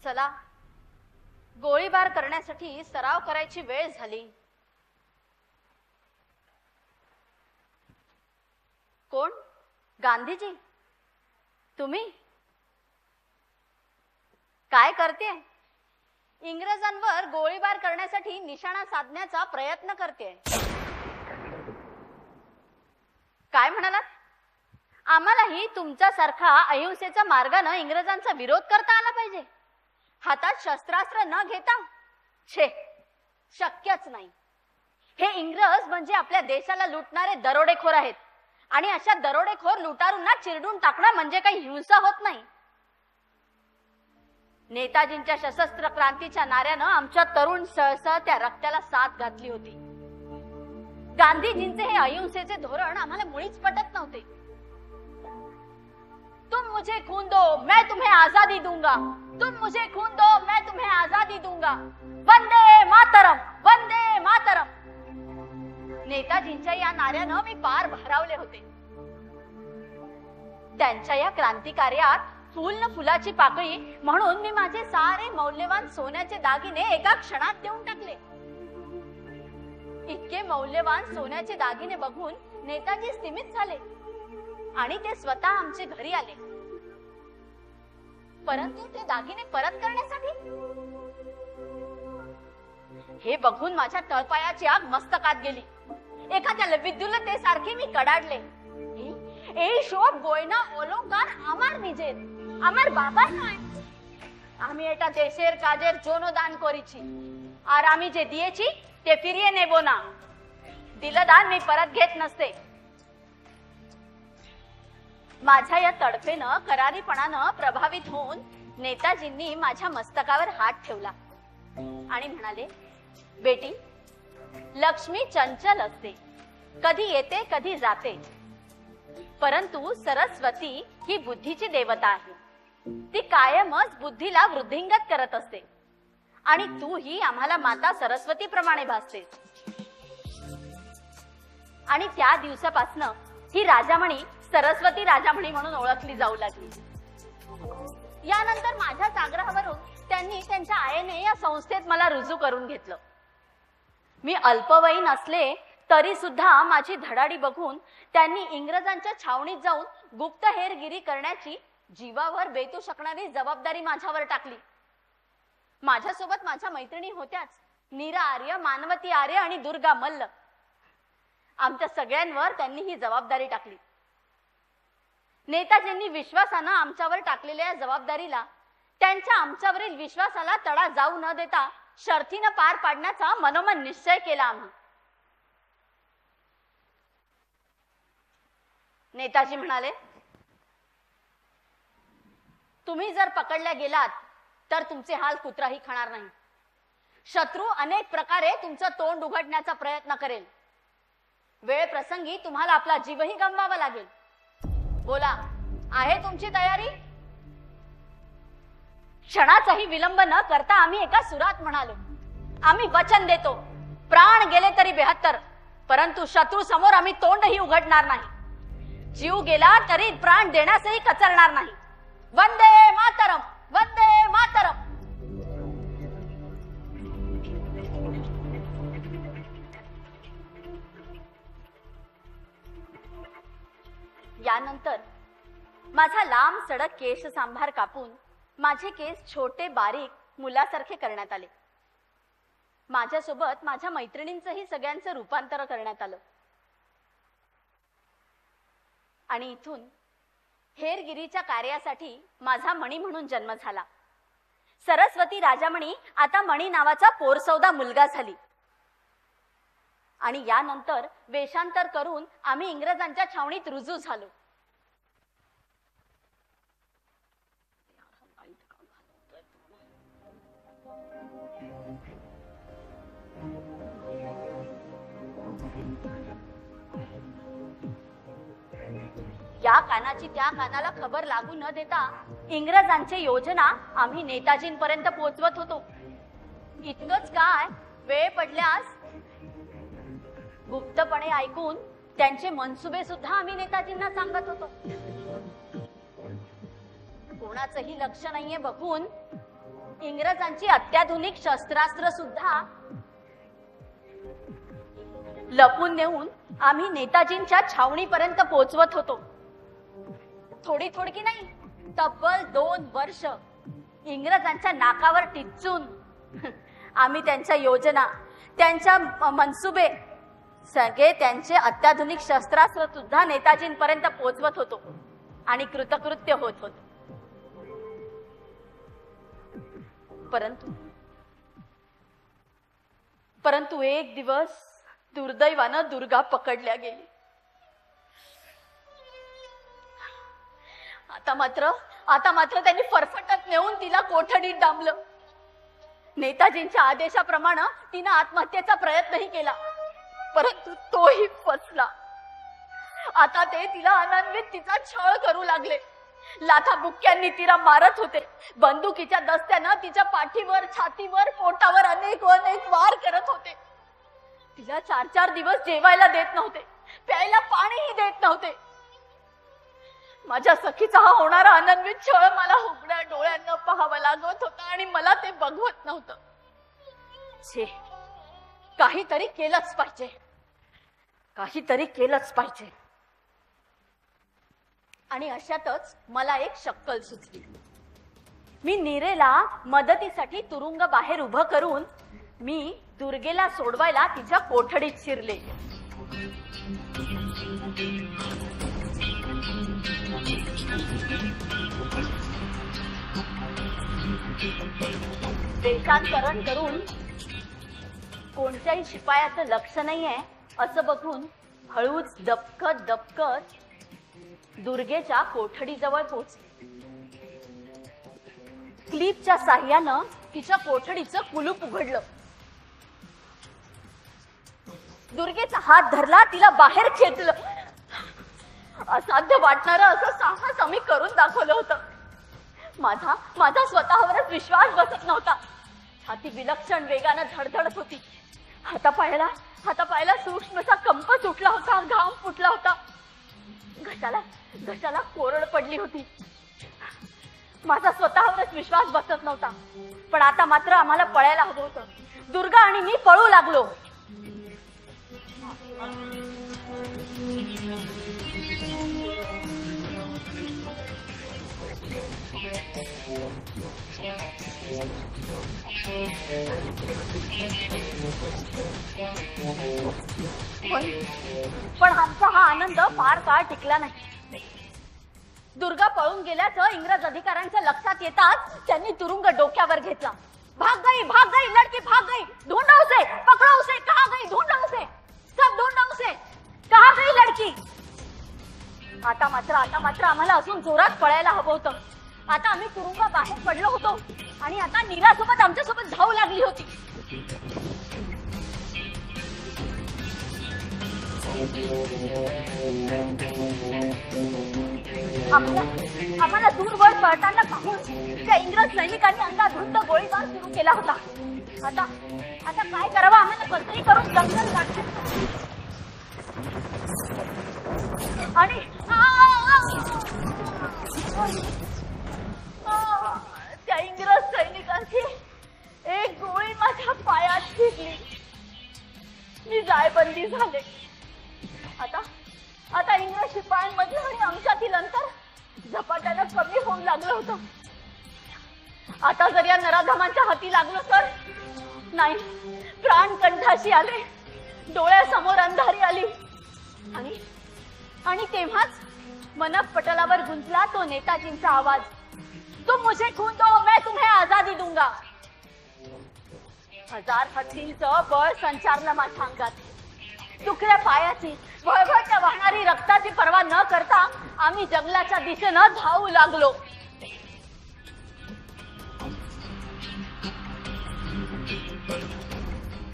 चला, गोळीबार करण्यासाठी सराव करायची वेळ झाली. कोण? गांधीजी? तुम्ही काय करते? इंग्रजांवर गोळीबार करण्यासाठी निशाणा साधण्याचा प्रयत्न करते. काय म्हणालात? आम्हालाही तुमच्यासारखा अहिंसेच्या मार्गाने इंग्रजांचा विरोध करता आला पाहिजे, हातात शस्त्रास्त्र न घेता? छे, शक्यच नाही. हे इंग्रज म्हणजे आपल्या देशाला लुटणारे दरोडेखोर आहेत आणि अशा दरोडेखोर लुटारूंना चिरडून टाकणं म्हणजे काही हिंसा होत नाही. नेताजींच्या सशस्त्र क्रांतीच्या नाऱ्यानं आमच्या तरुण सळसळत्या रक्ताला साथ घातली होती. गांधीजींचे हे अहिंसेचे धोरण आम्हाला मुळीच पटत नव्हते. तुम मुझे खून दो, मैं तुम्हें आजादी दूंगा. तुम मुझे खून दो, मैं तुम्हें आजादी दूंगा. वंदे मातरम, वंदे मातरम. नेताजींच्या या नाऱ्यानं मी पार भारावले होते. त्यांच्या या क्रांती कार्यात फुल न फुलाची पाकळी म्हणून मी माझे सारे मौल्यवान सोन्याचे दागिने एका क्षणात देऊन टाकले. इतके मौल्यवान सोन्याचे दागिने बघून नेताजी स्तिमित झाले आणि ते स्वतः आमचे घरी आले. परंतु ते दागिने परत करण्यासाठी? हे बघून माझ्या तळपायाची आग मस्तकात गेली. एखाद्या विद्युलतेसारखे मी कडाडले. এই সব গয়না অলঙ্কার আমার নিজের, আমার বাবার নয়। আমি এটা দেশের কাজের জন্য দান করেছি, আর আমি যে দিয়েছি ते फिरिये नेब ना. दिलं दान मी परत घेत नसते. माझ्या या तडफेनं करारीपणानं प्रभावित होऊन नेताजींनी माझ्या मस्तकावर हात ठेवला आणि म्हणाले, बेटी, लक्ष्मी चंचल असते, कधी येते कधी जाते, परंतु सरस्वती ही बुद्धीची देवता आहे. ती कायमच बुद्धीला वृद्धिंगत करत असते आणि तू ही आम्हाला माता सरस्वती प्रमाणे भासते. आणि त्या दिवसापासून ही राजामणी सरस्वती राजामणी म्हणून ओळखली जाऊ लागली. यानंतर माझ्याच आग्रहावरून त्यांनी त्यांच्या आईने या संस्थेत मला रुजू करून घेतलं. मी अल्पवयीन असले तरी सुद्धा माझी धडाडी बघून त्यांनी इंग्रजांच्या छावणीत जाऊन गुप्त हेरगिरी करण्याची जीवावर बेतू शकणारी जबाबदारी माझ्यावर टाकली. माझ्यासोबत माझ्या मैत्रिणी होत्याच, नीरा आर्य, मानवती आर्य आणि दुर्गा मल्ल. आमच्या सगळ्यांवर त्यांनी ही जबाबदारी टाकली. नेताजींनी विश्वासानं आमच्यावर टाकलेल्या जबाबदारीला, त्यांच्या आमच्यावरील विश्वासाला तडा जाऊ न देता शर्थीनं पार पाडण्याचा मनोमन निश्चय केला आम्ही. नेताजी म्हणाले, तुम्ही जर पकडल्या गेलात तर तुमचे हाल कुत्राही खाणार नाही. शत्रू अनेक प्रकारे तुमचं तोंड उघडण्याचा प्रयत्न करेल. वेळ प्रसंगी तुम्हाला आपला जीवही गमवावा लागेल. बोला, आहे तुमची तयारी? क्षणाचाही विलंब न करता आम्ही एका सुरात म्हणालो, आम्ही वचन देतो, प्राण गेले तरी 72, परंतु शत्रू समोर आम्ही तोंडही उघडणार नाही. जीव गेला तरी प्राण देण्यासही कचरणार नाही. वंदे मातरम, वंदे मातरम. यानंतर माझा लांब सडक केश सांभार कापून माझे केस छोटे बारीक मुलासारखे करण्यात आले. माझ्यासोबत माझ्या मैत्रिणींचंही सगळ्यांचं रूपांतर करण्यात आलं. आणि इथून हेरगिरीच्या कार्यासाठी माझा मणी म्हणून जन्म झाला. सरस्वती राजामणी आता मणी नावाचा पोरसौदा मुलगा झाली. आणि यानंतर वेषांतर करून आम्ही इंग्रजांच्या छावणीत रुजू झालो. या कानाची त्या कानाला खबर लागू न देता इंग्रजांची योजना आम्ही नेताजींपर्यंत पोहोचवत होतो. इतकंच काय, वेळ पडल्यास गुप्तपणे ऐकून त्यांचे मनसुबे सुद्धा आम्ही नेताजींना सांगत होतो. कोणाचंही लक्ष नाहीये बघून इंग्रजांची अत्याधुनिक शस्त्रास्त्र सुद्धा लपून नेऊन आम्ही नेताजींच्या छावणीपर्यंत पोहोचवत होतो. थोडी थोडकी नाही, तब्बल 2 वर्ष इंग्रजांच्या नाकावर टिच्चून आम्ही त्यांच्या योजना, त्यांच्या मनसुबे, सगळे त्यांचे अत्याधुनिक शस्त्रास्त्र सुद्धा नेताजींपर्यंत पोहोचवत होतो आणि कृतकृत्य होत होतो. परंतु एक दिवस दुर्दैवानं दुर्गा पकडल्या गेली. आता मात्र त्यांनी फरफटत नेऊन तिला कोठडीत डांबलं. नेताजींच्या आदेशाप्रमाणे तिनं आत्महत्येचा प्रयत्नही केला, परंतु तोही फसला. आता ते तिला अनन्वित तिचा छळ करू लागले. लाथाबुक्क्यांनी तिला मारत होते. बंदुकीच्या दस्त्यानं तिच्या पाठीवर, छातीवर, पोटावर अनेक वार करत होते. तिला 4-4 दिवस जेवायला देत नव्हते, प्यायला पाणीही देत नव्हते. माझ्या सखीचा हा होणारा अनन्वित छळ मला उघड्या डोळ्यांना पाहावा लागत होता आणि मला ते बघवत नव्हतं. काहीतरी केलंच पाहिजे. आणि अशातच मला एक शक्कल सुचली. मी नीरेला मदतीसाठी तुरुंग बाहेर उभं करून मी दुर्गेला सोडवायला तिच्या कोठडीत शिरले. देशांतरण करून कोणत्याही शिपायाचं लक्ष नाहीये असं बघून हळूच दबकत दुर्गेच्या कोठडीजवळ पोहोचले. क्लिपच्या साह्यानं तिच्या कोठडीचं कुलूप उघडलं. दुर्गेचा हात धरला, तिला बाहेर खेचलं. असाध्य वाटणारं असं साहस आम्ही करून दाखवलं होतं. माझा स्वतःवरच विश्वास बसत नव्हता. छाती विलक्षण वेगानं धडधडत होती. हातापायाला सूक्ष्मसा कंप सुटला होता, घाम फुटला होता. घशाला कोरड पडली होती. माझा स्वतःवरच विश्वास बसत नव्हता. पण आता मात्र आम्हाला पळायला हवं होतं. दुर्गा आणि मी पळू लागलो. पण आमचा हा आनंद फार काळ टिकला नाही. दुर्गा पळून गेल्याचं इंग्रज अधिकाऱ्यांच्या लक्षात येताच त्यांनी तुरुंग डोक्यावर घेतला. भाग गई लड़की भाग गई, ढूंढो उसे, पकड़ो उसे, कहाँ गई, ढूंढो उसे, सब ढूंढो उसे, कहाँ गई लड़की. आता मात्र आम्हाला अजून जोरात पळायला हवं होतं. आता आम्ही तुरुंगा बाहेर पडलो होतो आणि आता नीरासोबत आमच्यासोबत धाव लागली होती. आम्हाला दूरवर पळताना पाहून त्या इंग्रज सैनिकांनी अंधाधुंद गोळीबार सुरू केला होता. आता काय करावं, आम्हाला कसंही करून जंगल गाठायचं. आणि त्या इंग्रज सैनिकांची एक गोळी माझ्या पायात शिरली. मी जायबंदी झाले. आता इंग्रज शिपायांमध्ये आणि आमच्यातील अंतर झपाट्यानं कमी होऊन लागलं होतं. आता जर या नराधमांच्या हाती लागलो तर नाही, प्राण कंठाशी आले, डोळ्यासमोर अंधारी आली. आणि तेव्हाच मनपटलावर गुंजला तो नेताजींचा आवाज, तुम मुझे खून दो, मैं तुम्हें आजादी दूंगा. 1000 हत्तींचं बळ संचारलं माझ्या अंगात. तुकड्या पायाची, वळवळत्या वाहणारी रक्ताची पर्वा न करता आम्ही जंगलाच्या दिशेनं धावू लागलो.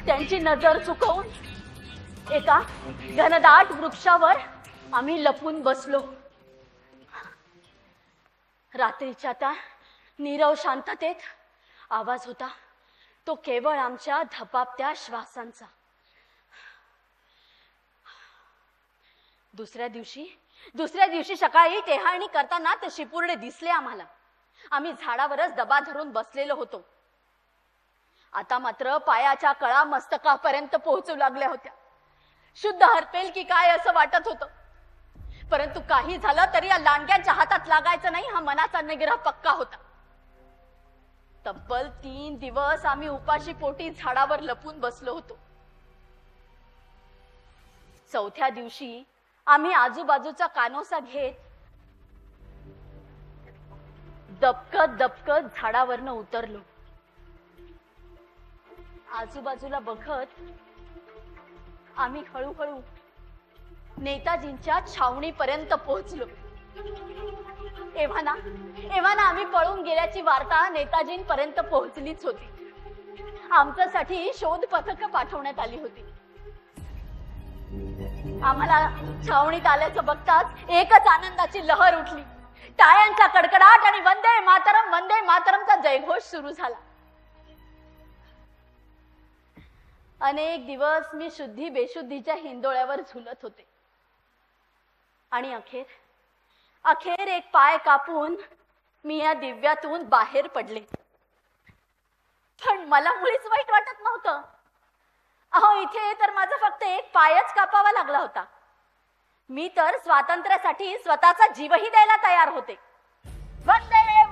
त्यांची नजर चुकवून एका घनदाट वृक्षावर आम्ही लपून बसलो. रात्रीच्या त्या नीरव शांततेत आवाज होता तो केवळ आमच्या धपापत्या श्वासांचा. दुसऱ्या दिवशी सकाळी टेहाळणी करताना ते शिपुर्डे दिसले आम्हाला. आम्ही झाडावरच दबा धरून बसलेलो होतो. आता मात्र पायाच्या कळा मस्तकापर्यंत पोहोचू लागल्या होत्या. शुद्ध हरपेल की काय असं वाटत होतं. परंतु काही झालं तरी या लांडग्यांच्या हातात लागायचं नाही हा मनाचा निग्रह पक्का होता. तब्बल 3 दिवस आम्ही उपाशी पोटी झाडावर लपून बसलो होतो. चौथ्या दिवशी आम्ही आजूबाजूचा कानोसा घेत दबकत दबकत झाडावरनं उतरलो. आजूबाजूला बघत आम्ही हळूहळू नेताजींच्या छावणीपर्यंत पोहोचलो. एव्हाना आम्ही पळून गेल्याची वार्ता नेताजींपर्यंत पोहोचलीच होती. आमच्यासाठी शोध पथक पाठवण्यात आली होती. आम्हाला छावणीत आल्याचं बघताच एकच आनंदाची लहर उठली. टाळ्यांचा कडकडाट आणि वंदे मातरमचा जयघोष सुरू झाला. अनेक दिवस मी शुद्धी बेशुद्धीच्या हिंदोळ्यावर झुलत होते आणि अखेर एक पाय कापून मी या दिव्यातून बाहेर पडले. पण मला मुळीच वाईट वाटत नव्हतं. अहो, इथे तर माझा फक्त एक पायच कापावा लागला होता. मी तर स्वातंत्र्यासाठी स्वतःचा जीवही द्यायला तयार होते. वंदे